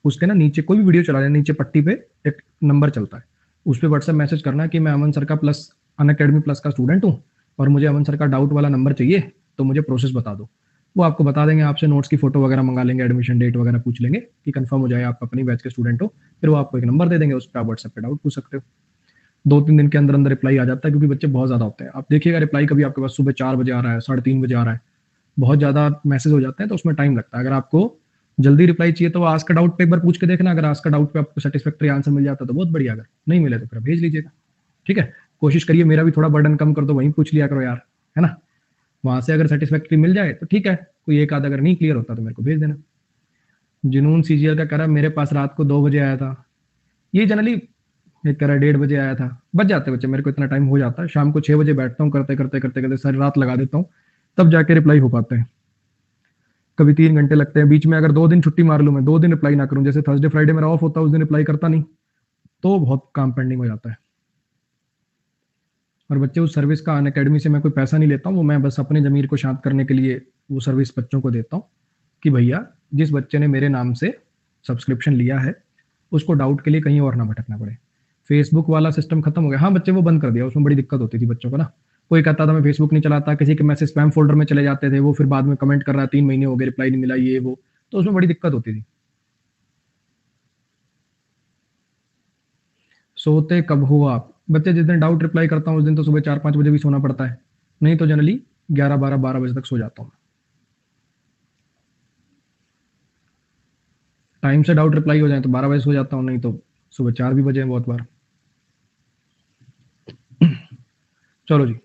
[SPEAKER 2] उसके ना नीचे कोई भी वीडियो चला लेना, नीचे पट्टी पे एक नंबर चलता है, उस पर व्हाट्सएप मैसेज करना कि मैं अमन सर का प्लस अन अकेडमी प्लस का स्टूडेंट हूँ और मुझे अमन सर का डाउट वाला नंबर चाहिए, तो मुझे प्रोसेस बता दो। वो आपको बता देंगे, आपसे नोट्स की फोटो वगैरह मंगा लेंगे, एडमिशन डेट वगैरह पूछ लेंगे कि कंफर्म हो जाए आप अपनी बैच के स्टूडेंट हो, फिर वो आपको एक नंबर दे देंगे, उस पर आप व्हाट्सएप पे डाउट पूछ सकते हो। 2-3 दिन के अंदर अंदर रिप्लाई आ जाता है, क्योंकि बच्चे बहुत ज्यादा होते हैं। आप देखिएगा रिप्लाई कभी आपके पास सुबह 4 बजे आ रहा है, 3:30 बजे आ रहा है, बहुत ज्यादा मैसेज हो जाते हैं, तो उसमें टाइम लगता है। अगर आपको जल्दी रिप्लाई चाहिए तो आज का डाउट पे एक बार पूछ के देखना, अगर आज का डाउट पे आपको सेटिस्फैक्ट्री आंसर मिल जाता है तो बहुत बढ़िया, अगर नहीं मिले तो फिर भेज लीजिएगा। ठीक है, कोशिश करिए मेरा भी थोड़ा बर्डन कम कर दो, वहीं पूछ लिया करो यार, है ना। वहां से अगर सेटिस्फैक्ट्री मिल जाए तो ठीक है, कोई एक आध अगर नहीं क्लियर होता तो मेरे को भेज देना। जुनून सीजीएल का कह रहा मेरे पास रात को 2 बजे आया था, ये जनरली एक कह रहा 1:30 बजे आया था, बच जाते बच्चे, मेरे को इतना टाइम हो जाता है, शाम को 6 बजे बैठता हूँ, करते करते करते करते सारी रात लगा देता हूँ, तब जाके रिप्लाई हो पाते हैं। कभी 3 घंटे लगते हैं बीच में, अगर 2 दिन छुट्टी मार लूं, मैं 2 दिन रिप्लाई ना करूं, जैसे थर्सडे फ्राइडे मेरा ऑफ होता है, उस दिन रिप्लाई करता नहीं, तो बहुत काम पेंडिंग हो जाता है। और बच्चे, उस सर्विस का अन अकेडमी से मैं कोई पैसा नहीं लेता हूँ, वो मैं बस अपने जमीर को शांत करने के लिए वो सर्विस बच्चों को देता हूँ कि भैया जिस बच्चे ने मेरे नाम से सब्सक्रिप्शन लिया है उसको डाउट के लिए कहीं और ना भटकना पड़े। फेसबुक वाला सिस्टम खत्म हो गया, हाँ बच्चे वो बंद कर दिया, उसमें बड़ी दिक्कत होती थी बच्चों को ना, कोई कहता था मैं फेसबुक नहीं चलाता, किसी के मैसेज स्पैम फोल्डर में चले जाते थे, वो फिर बाद में कमेंट कर रहा है 3 महीने हो गए रिप्लाई नहीं मिला, ये वो, तो उसमें बड़ी दिक्कत होती थी। सोते कब हो आप? बच्चे, जिस दिन डाउट रिप्लाई करता हूँ उस दिन तो सुबह 4-5 बजे भी सोना पड़ता है, नहीं तो जनरली 11-12-12 बजे तक सो जाता हूँ। टाइम से डाउट रिप्लाई हो जाए तो 12 बजे सो जाता हूँ, नहीं तो सुबह 4 भी बजे हैं बहुत बार। चलो जी,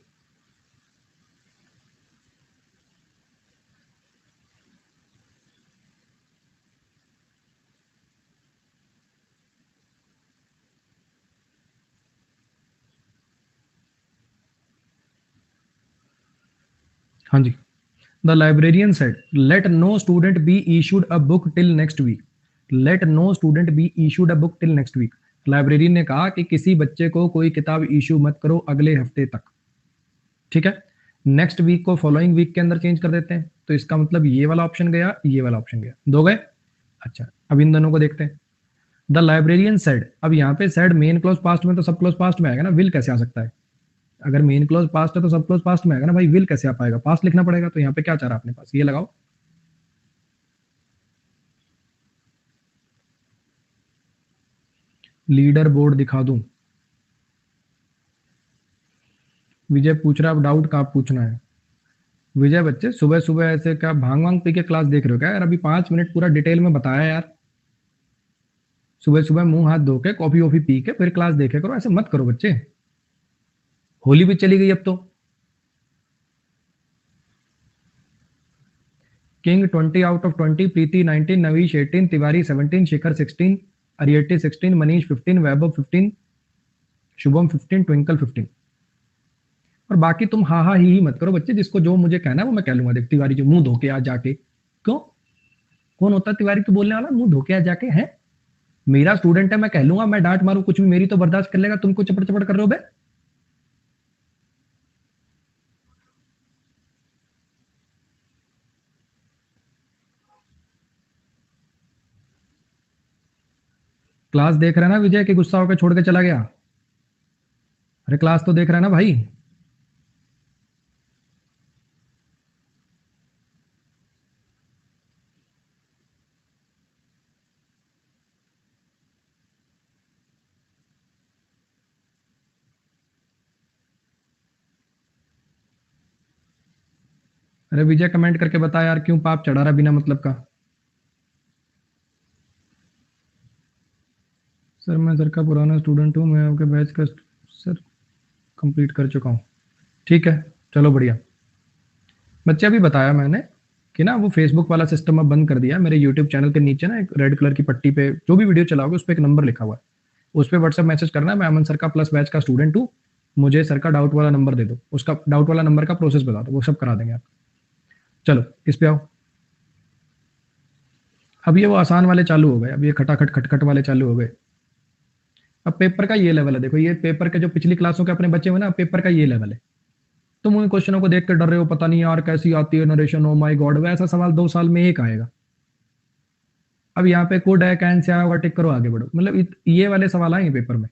[SPEAKER 2] हाँ जी। The librarian said let no student be issued a book till next week. Let no student be issued a book till next week. Librarian ने कहा कि किसी बच्चे को कोई किताब इशू मत करो अगले हफ्ते तक। ठीक है, नेक्स्ट वीक को फॉलोइंग वीक के अंदर चेंज कर देते हैं, तो इसका मतलब ये वाला ऑप्शन गया, ये वाला ऑप्शन गया, दो गए। अच्छा, अब इन दोनों को देखते हैं। द लाइब्रेरियन सेड, अब यहाँ पे सेड मेन क्लोज पास्ट में तो सब क्लोज पास्ट में आएगा ना, विल कैसे आ सकता है? अगर मेन क्लोज पास्ट है तो सब क्लोज पास्ट में आएगा ना भाई, विल कैसे आ पाएगा? पास्ट लिखना पड़ेगा। तो यहाँ पे क्या चाह रहा है अपने पास, ये लगाओ। लीडर बोर्ड दिखा दूं? विजय पूछ रहा है, अब डाउट का पूछना है। विजय बच्चे सुबह सुबह ऐसे क्या भांग वांग पी के क्लास देख रहे हो क्या यार? अभी 5 मिनट पूरा डिटेल में बताया यार। सुबह सुबह मुंह हाथ धो के कॉफी वॉफी पी के फिर क्लास देखे करो, ऐसे मत करो बच्चे। होली भी चली गई अब तो। King 20 out of 20, Preeti 19, Navish 18, Tiwari 17, Shikhar 16, अरियटी 16, Manish 15, Vaibhav 15, Shubham 15, twinkle 15। और बाकी तुम हा हा ही मत करो बच्चे, जिसको जो मुझे कहना है वो मैं कह लूंगा। देख तिवारी जो मुंह धोके आ जाके, क्यों? कौन होता है तिवारी तो बोलने वाला मुंह धोके आ जाके? है मेरा स्टूडेंट है, मैं कह लूंगा, मैं डांट मारू कुछ भी, मेरी तो बर्दाश्त कर लेगा, तुमको चपड़ चपड़ कर रहे हो बे? क्लास देख रहा है ना विजय, कि गुस्सा होकर छोड़ के चला गया? अरे क्लास तो देख रहा है ना भाई। अरे विजय कमेंट करके बता यार, क्यों पाप चढ़ा रहा बिना मतलब का? सर मैं सर का पुराना स्टूडेंट हूँ, मैं आपके बैच का सर कंप्लीट कर चुका हूँ। ठीक है, चलो बढ़िया। बच्चे अभी बताया मैंने कि ना वो फेसबुक वाला सिस्टम अब बंद कर दिया। मेरे यूट्यूब चैनल के नीचे ना एक रेड कलर की पट्टी पे जो भी वीडियो चलाओगे उस पर एक नंबर लिखा हुआ है, उस पर व्हाट्सएप मैसेज करना है, मैं अमन सर का प्लस बैच का स्टूडेंट हूँ, मुझे सर का डाउट वाला नंबर दे दो। उसका डाउट वाला नंबर का प्रोसेस बता दो, वो सब करा देंगे आप। चलो इस पे आओ। अब ये वो आसान वाले चालू हो गए, अब ये खटाखट खटखट वाले चालू हो गए। अब पेपर का ये लेवल है, देखो ये पेपर के जो पिछली क्लासों के अपने बच्चे हुए ना, पेपर का ये लेवल है। तुम उन क्वेश्चनों को देख कर डर रहे हो, पता नहीं यार कैसी आती है नरेशन, ओ माय गॉड, वैसा सवाल 2 साल में एक आएगा। अब यहाँ पे कोड है, कैन से आया होगा, टिक करो आगे बढ़ो, मतलब ये वाले सवाल आएंगे पेपर में।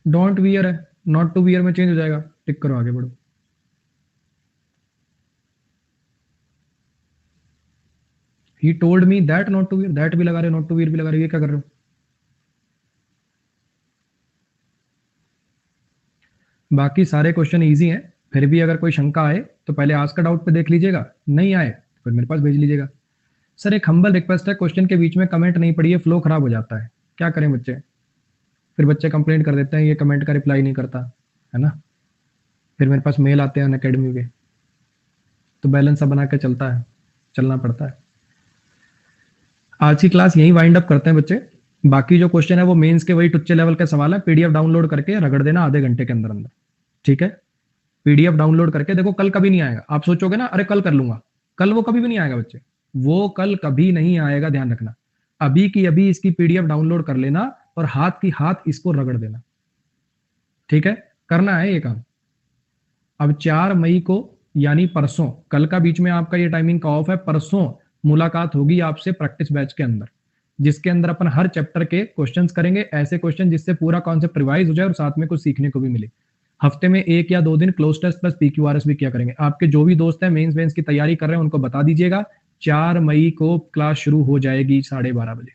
[SPEAKER 2] डोंट वियर है, नॉट टू वियर में चेंज हो जाएगा, टिक करो आगे बढ़ो। He told me that not to wear, that भी लगा रहे हो, नॉट टू वियर भी लगा रहे हो, ये क्या कर रहे हो? बाकी सारे क्वेश्चन इजी हैं, फिर भी अगर कोई शंका आए तो पहले आज का डाउट पे देख लीजिएगा, नहीं आए तो फिर मेरे पास भेज लीजिएगा। सर एक हम्बल रिक्वेस्ट है, क्वेश्चन के बीच में कमेंट नहीं पड़ी है, फ्लो खराब हो जाता है, क्या करें बच्चे? फिर बच्चे कंप्लेंट कर देते हैं ये कमेंट का रिप्लाई नहीं करता, है ना? फिर मेरे पास मेल आते हैं अनअकैडमी के, तो बैलेंस सब बना के चलता है, चलना पड़ता है। आज की क्लास यही वाइंड अप करते हैं बच्चे। बाकी जो क्वेश्चन है वो मेंस के वही टुच्चे लेवल का सवाल है, पीडीएफ डाउनलोड करके रगड़ देना आधे घंटे के अंदर अंदर। ठीक है, पीडीएफ डाउनलोड करके देखो, कल कभी नहीं आएगा। आप सोचोगे ना अरे कल कर लूंगा, कल वो कभी भी नहीं आएगा बच्चे, वो कल कभी नहीं आएगा, ध्यान रखना। अभी की अभी इसकी पीडीएफ डाउनलोड कर लेना और हाथ की हाथ इसको रगड़ देना। ठीक है, करना है ये काम। अब 4 मई को यानी परसों, कल का बीच में आपका ये टाइमिंग का ऑफ है, परसों मुलाकात होगी आपसे प्रैक्टिस बैच के अंदर, जिसके अंदर अपन हर चैप्टर के क्वेश्चंस करेंगे, ऐसे क्वेश्चन जिससे पूरा कॉन्सेप्ट रिवाइज हो जाए और साथ में कुछ सीखने को भी मिले। हफ्ते में 1 या 2 दिन क्लोज टेस्ट प्लस पीक्यूआरएस भी किया करेंगे। आपके जो भी दोस्त हैं मेंस वेंस की तैयारी कर रहे हैं उनको बता दीजिएगा, 4 मई को क्लास शुरू हो जाएगी 12:30 बजे।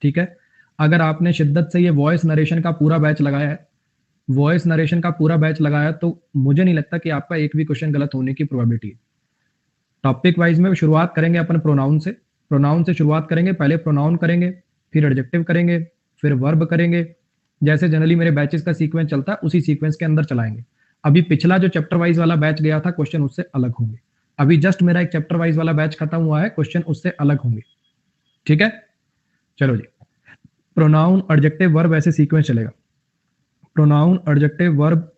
[SPEAKER 2] ठीक है, अगर आपने शिद्दत से ये वॉइस नरेशन का पूरा बैच लगाया है, वॉइस नरेशन का पूरा बैच लगाया, तो मुझे नहीं लगता कि आपका एक भी क्वेश्चन गलत होने की प्रोबेबिलिटी है। टॉपिक वाइज में शुरुआत करेंगे अपन प्रोनाउन से। प्रोनाउन से शुरुआत करेंगे, पहले प्रोनाउन करेंगे, फिर एडजेक्टिव करेंगे, फिर वर्ब करेंगे। जैसे जनरली मेरे बैचेस का सीक्वेंस चलता है, उसी सीक्वेंस के अंदर चलाएंगे। अभी पिछला जो चैप्टर वाइज वाला बैच गया था, क्वेश्चन उससे अलग होंगे। अभी जस्ट मेरा एक चैप्टर वाइज वाला बैच खत्म हुआ है, क्वेश्चन उससे अलग होंगे। ठीक है, चलो जी। प्रोनाउन, एडजेक्टिव, वर्ब, ऐसे सीक्वेंस चलेगा। Pronoun, adjective, verb,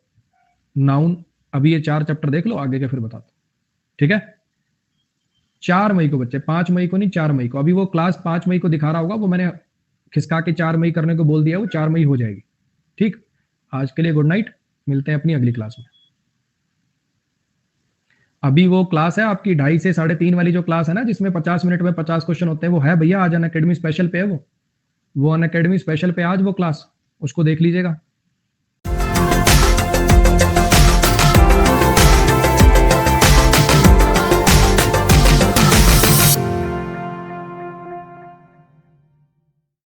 [SPEAKER 2] noun. अभी ये 4 चैप्टर देख लो, आगे के फिर बताता हूं। ठीक है, 4 मई को बच्चे, 5 मई को नहीं, 4 मई को। अभी वो क्लास 5 मई को दिखा रहा होगा, वो मैंने खिसका के 4 मई करने को बोल दिया, वो 4 मई हो जाएगी। ठीक, आज के लिए गुड नाइट, मिलते हैं अपनी अगली क्लास में। अभी वो क्लास है आपकी 2:30 से 3:30 वाली जो क्लास है ना, जिसमें 50 मिनट में 50 क्वेश्चन होते हैं, वो है भैया आज अनअकैडमी स्पेशल पे है वो अनअकैडमी स्पेशल पे आज वो क्लास, उसको देख लीजिएगा।